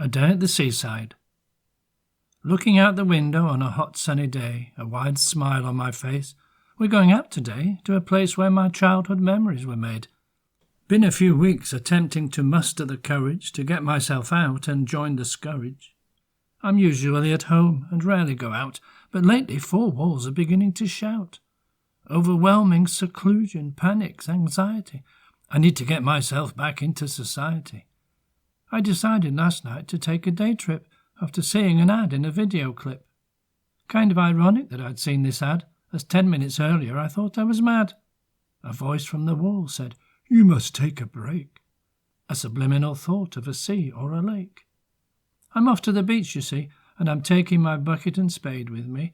A day at the seaside. Looking out the window on a hot sunny day, a wide smile on my face. We're going out today to a place where my childhood memories were made. Been a few weeks attempting to muster the courage to get myself out and join the scourge. I'm usually at home and rarely go out, but lately four walls are beginning to shout. Overwhelming seclusion, panics, anxiety. I need to get myself back into society. I decided last night to take a day trip after seeing an ad in a video clip. Kind of ironic that I'd seen this ad, as 10 minutes earlier I thought I was mad. A voice from the wall said, "You must take a break." A subliminal thought of a sea or a lake. I'm off to the beach, you see, and I'm taking my bucket and spade with me.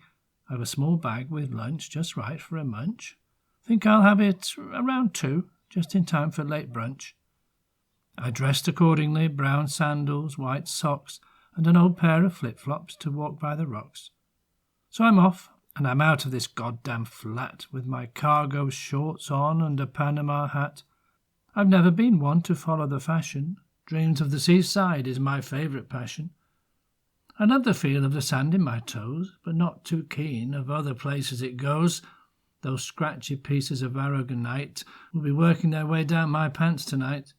I've a small bag with lunch just right for a munch. Think I'll have it around 2, just in time for late brunch. I dressed accordingly, brown sandals, white socks, and an old pair of flip-flops to walk by the rocks. So I'm off, and I'm out of this goddamn flat, with my cargo shorts on and a Panama hat. I've never been one to follow the fashion. Dreams of the seaside is my favourite passion. I love the feel of the sand in my toes, but not too keen of other places it goes. Those scratchy pieces of aragonite will be working their way down my pants tonight.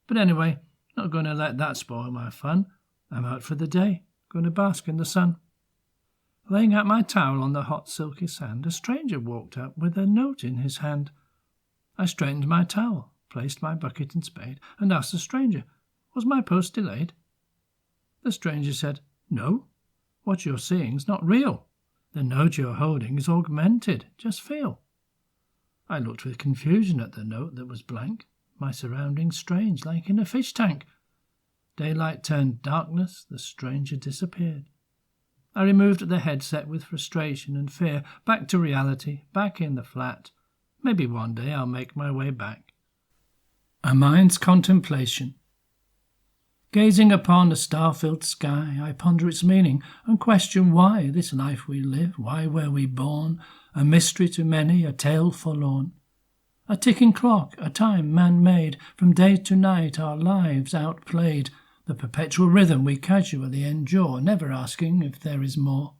But anyway, not going to let that spoil my fun. I'm out for the day, going to bask in the sun. Laying out my towel on the hot silky sand, a stranger walked up with a note in his hand. I straightened my towel, placed my bucket and spade, and asked the stranger, "Was my post delayed?" The stranger said, "No, what you're seeing's not real. The note you're holding is augmented, just feel." I looked with confusion at the note that was blank. My surroundings strange, like in a fish tank. Daylight turned darkness, the stranger disappeared. I removed the headset with frustration and fear, back to reality, back in the flat. Maybe one day I'll make my way back. A mind's contemplation. Gazing upon a star-filled sky, I ponder its meaning and question why this life we live, why were we born, a mystery to many, a tale forlorn. A ticking clock, a time man-made, from day to night our lives outplayed, the perpetual rhythm we casually endure, never asking if there is more.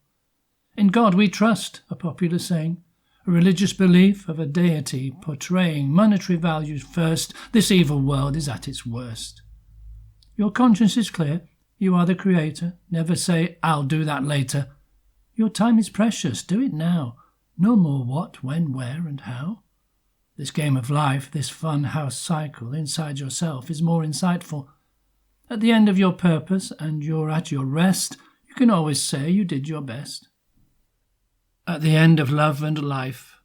In God we trust, a popular saying, a religious belief of a deity portraying monetary values first. This evil world is at its worst. Your conscience is clear, you are the creator, never say, "I'll do that later." Your time is precious, do it now, no more what, when, where and how. This game of life, this fun house cycle inside yourself is more insightful. At the end of your purpose and you're at your rest, you can always say you did your best. At the end of love and life.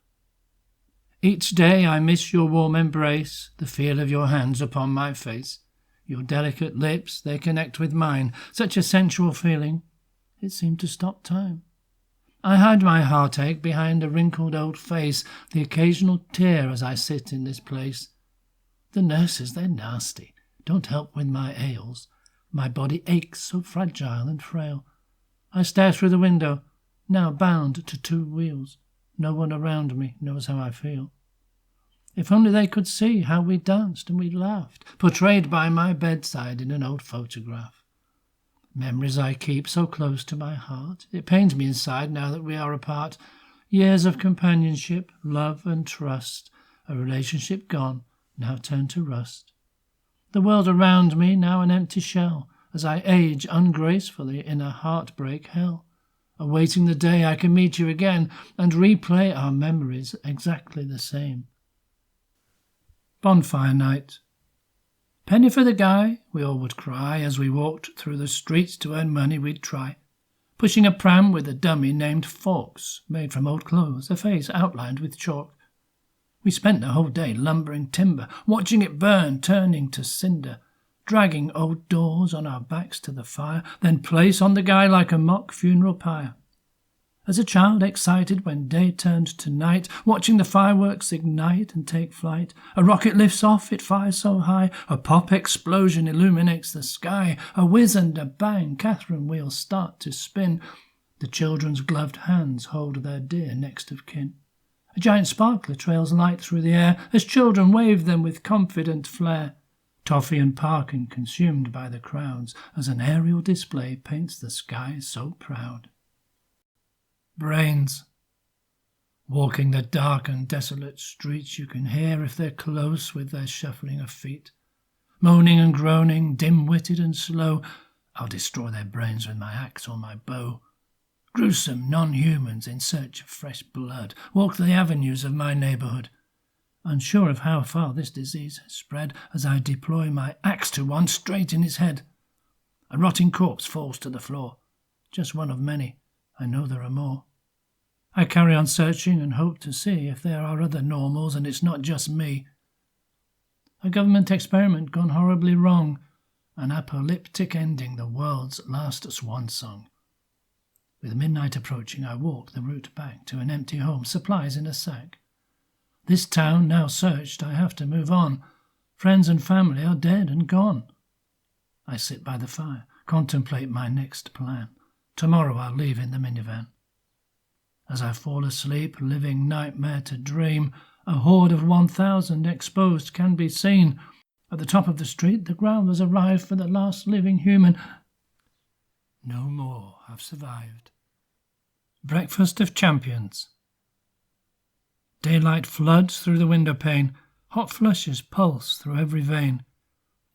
Each day I miss your warm embrace, the feel of your hands upon my face. Your delicate lips, they connect with mine, such a sensual feeling. It seemed to stop time. I hide my heartache behind a wrinkled old face, the occasional tear as I sit in this place. The nurses, they're nasty, don't help with my ails. My body aches, so fragile and frail. I stare through the window, now bound to 2 wheels. No one around me knows how I feel. If only they could see how we danced and we laughed, portrayed by my bedside in an old photograph. Memories I keep so close to my heart. It pains me inside now that we are apart. Years of companionship, love and trust, a relationship gone, now turned to rust. The world around me now an empty shell, as I age ungracefully in a heartbreak hell, awaiting the day I can meet you again and replay our memories exactly the same. Bonfire night. "Penny for the guy," we all would cry as we walked through the streets to earn money we'd try, pushing a pram with a dummy named Forks, made from old clothes, a face outlined with chalk. We spent the whole day lumbering timber, watching it burn, turning to cinder, dragging old doors on our backs to the fire, then place on the guy like a mock funeral pyre. As a child excited when day turned to night, watching the fireworks ignite and take flight. A rocket lifts off, it fires so high, a pop explosion illuminates the sky. A whiz and a bang, Catherine wheels start to spin. The children's gloved hands hold their dear next of kin. A giant sparkler trails light through the air as children wave them with confident flair. toffee and parkin consumed by the crowds as an aerial display paints the sky so proud. Brains. Walking the dark and desolate streets, you can hear if they're close with their shuffling of feet. Moaning and groaning, dim-witted and slow, I'll destroy their brains with my axe or my bow. Gruesome non-humans in search of fresh blood walk the avenues of my neighbourhood, unsure of how far this disease has spread as I deploy my axe to one straight in his head. A rotting corpse falls to the floor. Just one of many. I know there are more. I carry on searching and hope to see if there are other normals and it's not just me. A government experiment gone horribly wrong, an apocalyptic ending, the world's last swan song. With midnight approaching, I walk the route back to an empty home, supplies in a sack. This town now searched, I have to move on. Friends and family are dead and gone. I sit by the fire, contemplate my next plan. Tomorrow I'll leave in the minivan. As I fall asleep, living nightmare to dream, a horde of 1,000 exposed can be seen. At the top of the street, the growlers arrive for the last living human. No more have survived. Breakfast of champions. Daylight floods through the window pane. Hot flushes pulse through every vein.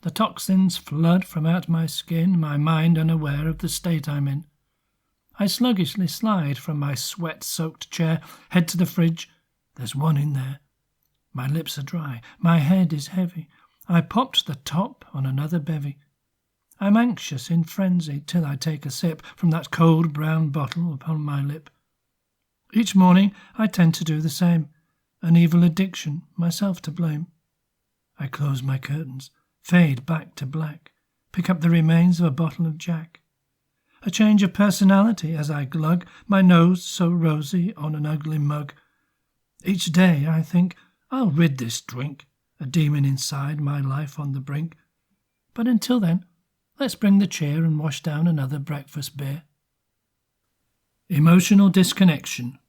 The toxins flood from out my skin, my mind unaware of the state I'm in. I sluggishly slide from my sweat-soaked chair, head to the fridge. There's one in there. My lips are dry, my head is heavy. I popped the top on another bevy. I'm anxious in frenzy till I take a sip from that cold brown bottle upon my lip. Each morning I tend to do the same. An evil addiction, myself to blame. I close my curtains, fade back to black, pick up the remains of a bottle of Jack. A change of personality as I glug, my nose so rosy on an ugly mug. Each day I think, I'll rid this drink, a demon inside, my life on the brink. But until then, let's bring the cheer and wash down another breakfast beer. Emotional disconnection.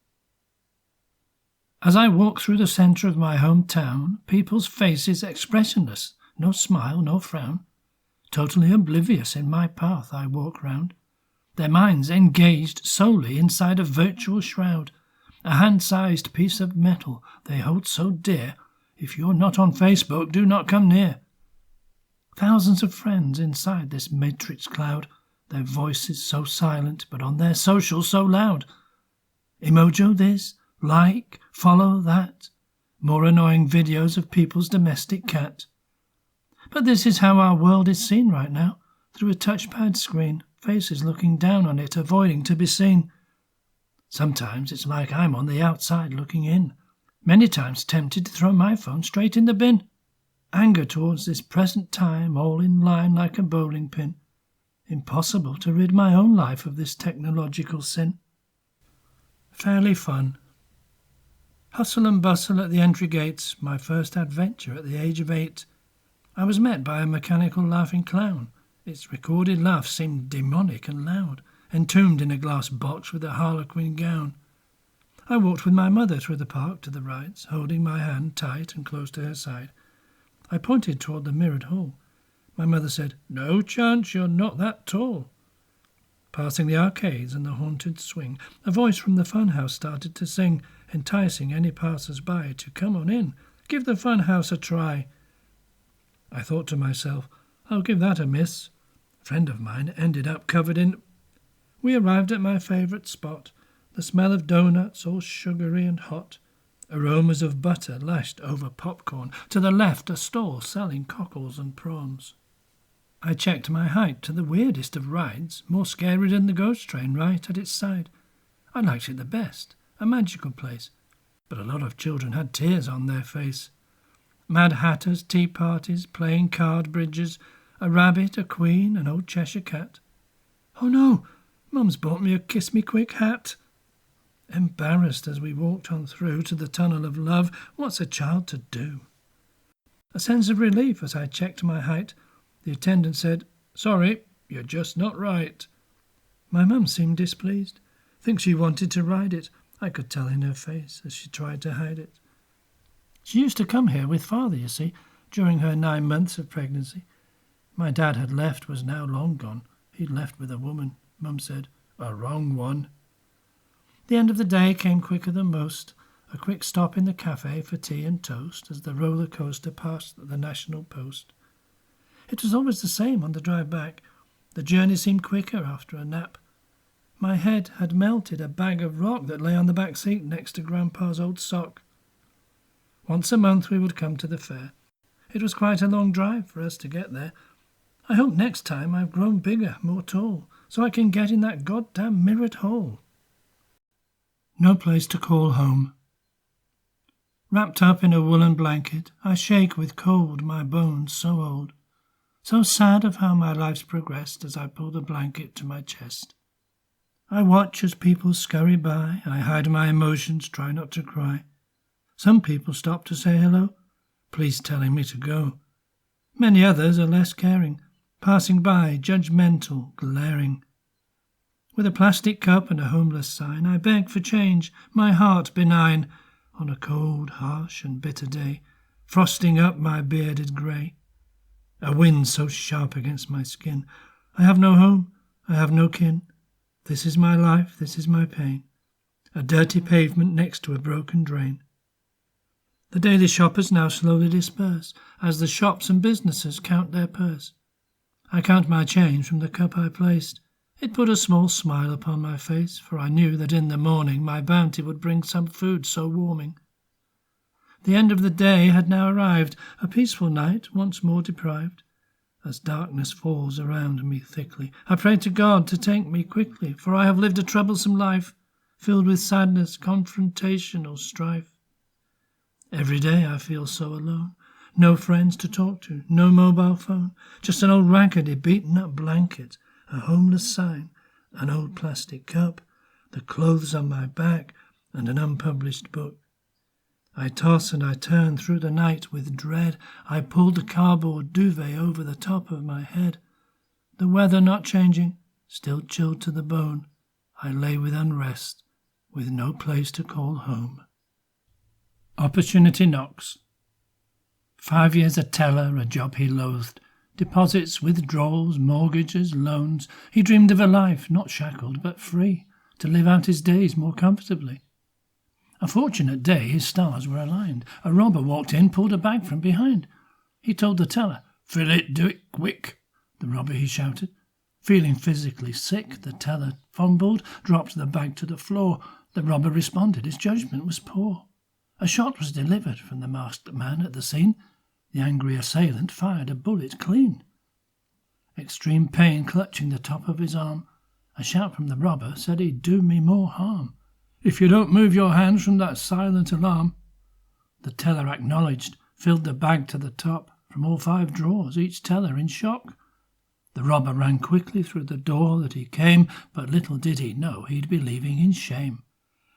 As I walk through the centre of my hometown, people's faces expressionless, no smile, no frown. Totally oblivious in my path I walk round. Their minds engaged solely inside a virtual shroud, a hand-sized piece of metal they hold so dear. If you're not on Facebook, do not come near. Thousands of friends inside this matrix cloud, their voices so silent, but on their social so loud. Emojo this, like, follow that. More annoying videos of people's domestic cat. But this is how our world is seen right now, through a touchpad screen, faces looking down on it, avoiding to be seen. Sometimes it's like I'm on the outside looking in, many times tempted to throw my phone straight in the bin. Anger towards this present time, all in line like a bowling pin. Impossible to rid my own life of this technological sin. Fairly fun. Hustle and bustle at the entry gates, my first adventure at the age of 8. I was met by a mechanical laughing clown. Its recorded laugh seemed demonic and loud, entombed in a glass box with a harlequin gown. I walked with my mother through the park to the rides, holding my hand tight and close to her side. I pointed toward the mirrored hall. My mother said, "No chance, you're not that tall." Passing the arcades and the haunted swing, a voice from the funhouse started to sing, enticing any passers-by to come on in, give the funhouse a try. I thought to myself, I'll give that a miss. A friend of mine ended up covered in... We arrived at my favourite spot, the smell of doughnuts all sugary and hot, aromas of butter lashed over popcorn, to the left a stall selling cockles and prawns. I checked my height to the weirdest of rides, more scary than the ghost train right at its side. I liked it the best, a magical place, but a lot of children had tears on their face. Mad Hatters, tea parties, playing card bridges, a rabbit, a queen, an old Cheshire cat. Oh no, Mum's bought me a kiss-me-quick hat. Embarrassed as we walked on through to the tunnel of love, what's a child to do? A sense of relief as I checked my height. The attendant said, "Sorry, you're just not right." My mum seemed displeased. Think she wanted to ride it. I could tell in her face as she tried to hide it. She used to come here with father, you see, during her 9 months of pregnancy. My dad had left, was now long gone. He'd left with a woman, Mum said. A wrong one. The end of the day came quicker than most. A quick stop in the cafe for tea and toast as the roller coaster passed the National Post. It was always the same on the drive back. The journey seemed quicker after a nap. My head had melted a bag of rock that lay on the back seat next to Grandpa's old sock. Once a month we would come to the fair. It was quite a long drive for us to get there. I hope next time I've grown bigger, more tall, so I can get in that goddamn mirrored hole. No place to call home. Wrapped up in a woolen blanket, I shake with cold, my bones so old. So sad of how my life's progressed as I pull the blanket to my chest. I watch as people scurry by. I hide my emotions, try not to cry. Some people stop to say hello, please telling me to go. Many others are less caring, passing by, judgmental, glaring. With a plastic cup and a homeless sign, I beg for change, my heart benign, on a cold, harsh and bitter day, frosting up my bearded grey. A wind so sharp against my skin. I have no home, I have no kin. This is my life, this is my pain. A dirty pavement next to a broken drain. The daily shoppers now slowly disperse, as the shops and businesses count their purse. I count my change from the cup I placed. It put a small smile upon my face, for I knew that in the morning my bounty would bring some food so warming. The end of the day had now arrived, a peaceful night, once more deprived. As darkness falls around me thickly, I pray to God to take me quickly, for I have lived a troublesome life, filled with sadness, confrontation or strife. Every day I feel so alone, no friends to talk to, no mobile phone, just an old raggedy beaten-up blanket, a homeless sign, an old plastic cup, the clothes on my back, and an unpublished book. I toss and I turn through the night with dread. I pull the cardboard duvet over the top of my head. The weather not changing, still chilled to the bone, I lay with unrest, with no place to call home. Opportunity knocks. 5 years a teller, a job he loathed. Deposits, withdrawals, mortgages, loans. He dreamed of a life, not shackled, but free, to live out his days more comfortably. A fortunate day his stars were aligned. A robber walked in, pulled a bag from behind. He told the teller, "Fill it, do it quick." The robber, he shouted. Feeling physically sick, the teller fumbled, dropped the bag to the floor. The robber responded. His judgment was poor. A shot was delivered from the masked man at the scene. The angry assailant fired a bullet clean. Extreme pain clutching the top of his arm. A shout from the robber said he'd do me more harm. "If you don't move your hands from that silent alarm." The teller acknowledged, filled the bag to the top, from all 5 drawers, each teller in shock. The robber ran quickly through the door that he came, but little did he know he'd be leaving in shame.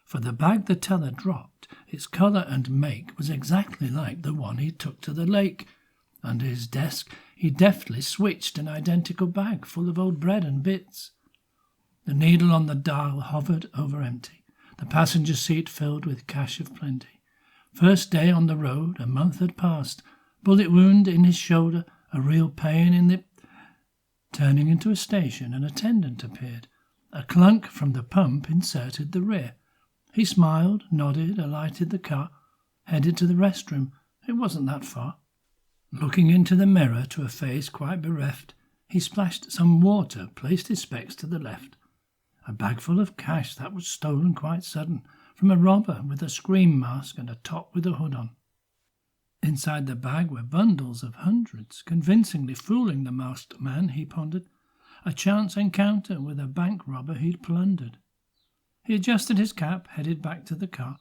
For the bag the teller dropped, its colour and make was exactly like the one he took to the lake. Under his desk he deftly switched an identical bag full of old bread and bits. The needle on the dial hovered over empty. The passenger seat filled with cash of plenty. First day on the road, a month had passed. Bullet wound in his shoulder, a real pain in the... Turning into a station, an attendant appeared. A clunk from the pump inserted the rear. He smiled, nodded, alighted the car, headed to the restroom. It wasn't that far. Looking into the mirror to a face quite bereft, he splashed some water, placed his specs to the left. A bag full of cash that was stolen quite sudden, from a robber with a scream mask and a top with a hood on. Inside the bag were bundles of hundreds, convincingly fooling the masked man, he pondered. A chance encounter with a bank robber he'd plundered. He adjusted his cap, headed back to the car,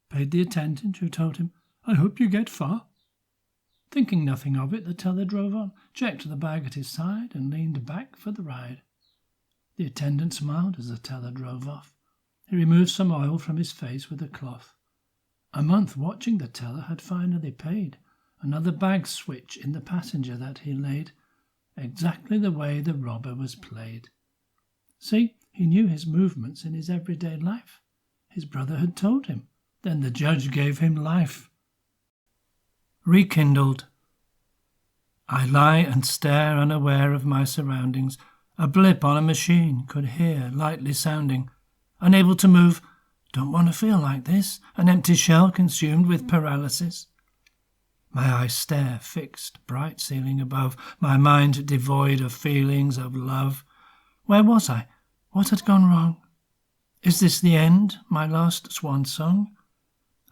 paid the attendant, who told him, "I hope you get far." Thinking nothing of it, the teller drove on, checked the bag at his side, and leaned back for the ride. The attendant smiled as the teller drove off. He removed some oil from his face with a cloth. A month watching the teller had finally paid. Another bag switch in the passenger that he laid, exactly the way the robber was played. See, he knew his movements in his everyday life. His brother had told him. Then the judge gave him life. Rekindled. I lie and stare, unaware of my surroundings. A blip on a machine could hear lightly sounding. Unable to move, don't want to feel like this, an empty shell consumed with paralysis. My eyes stare, fixed, bright ceiling above, my mind devoid of feelings of love. Where was I? What had gone wrong? Is this the end, my last swan song?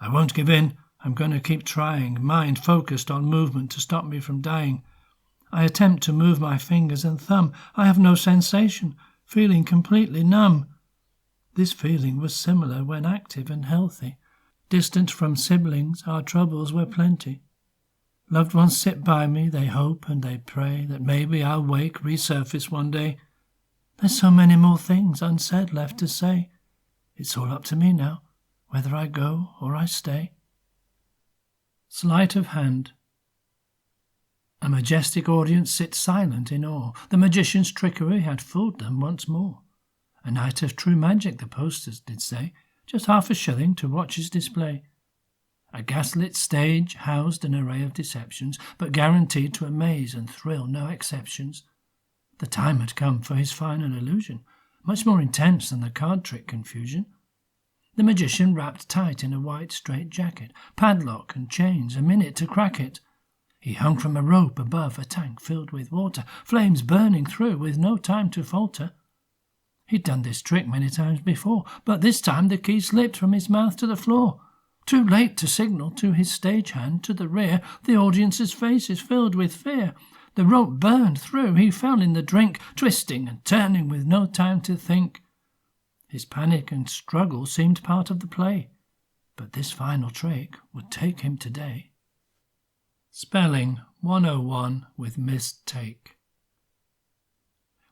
I won't give in. I'm going to keep trying, mind focused on movement to stop me from dying. I attempt to move my fingers and thumb. I have no sensation, feeling completely numb. This feeling was similar when active and healthy. Distant from siblings, our troubles were plenty. Loved ones sit by me, they hope and they pray that maybe I'll wake, resurface one day. There's so many more things unsaid left to say. It's all up to me now, whether I go or I stay. Sleight of hand. A majestic audience sits silent in awe. The magician's trickery had fooled them once more. A night of true magic, the posters did say, just half a shilling to watch his display. A gaslit stage housed an array of deceptions, but guaranteed to amaze and thrill no exceptions. The time had come for his final illusion, much more intense than the card trick confusion. The magician wrapped tight in a white straitjacket, padlock and chains, a minute to crack it. He hung from a rope above a tank filled with water, flames burning through with no time to falter. He'd done this trick many times before, but this time the key slipped from his mouth to the floor. Too late to signal to his stagehand to the rear, the audience's faces filled with fear. The rope burned through, he fell in the drink, twisting and turning with no time to think. His panic and struggle seemed part of the play, but this final trick would take him today. Spelling 101 with missed take.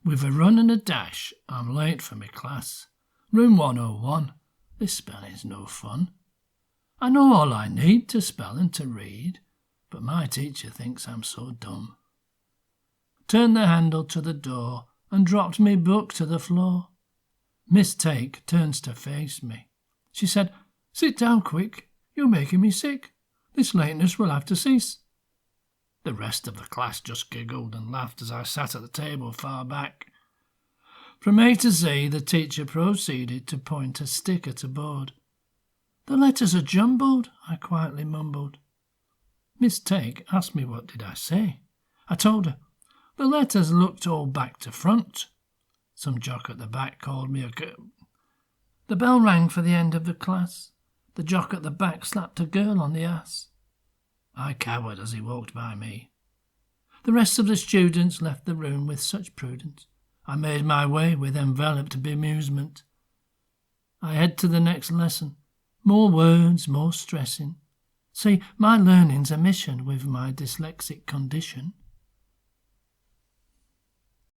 With a run and a dash, I'm late for my class. Room 101, this spelling's no fun. I know all I need to spell and to read, but my teacher thinks I'm so dumb. Turned the handle to the door and dropped me book to the floor. Miss Take turns to face me. She said, "Sit down quick, you're making me sick. This lateness will have to cease." The rest of the class just giggled and laughed as I sat at the table far back. From A to Z, the teacher proceeded to point a stick at a board. "The letters are jumbled," I quietly mumbled. Miss Take asked me what did I say. I told her. The letters looked all back to front. Some jock at the back called me a The bell rang for the end of the class. The jock at the back slapped a girl on the ass. I cowered as he walked by me. The rest of the students left the room with such prudence. I made my way with enveloped bemusement. I head to the next lesson. More words, more stressing. See, my learning's a mission with my dyslexic condition.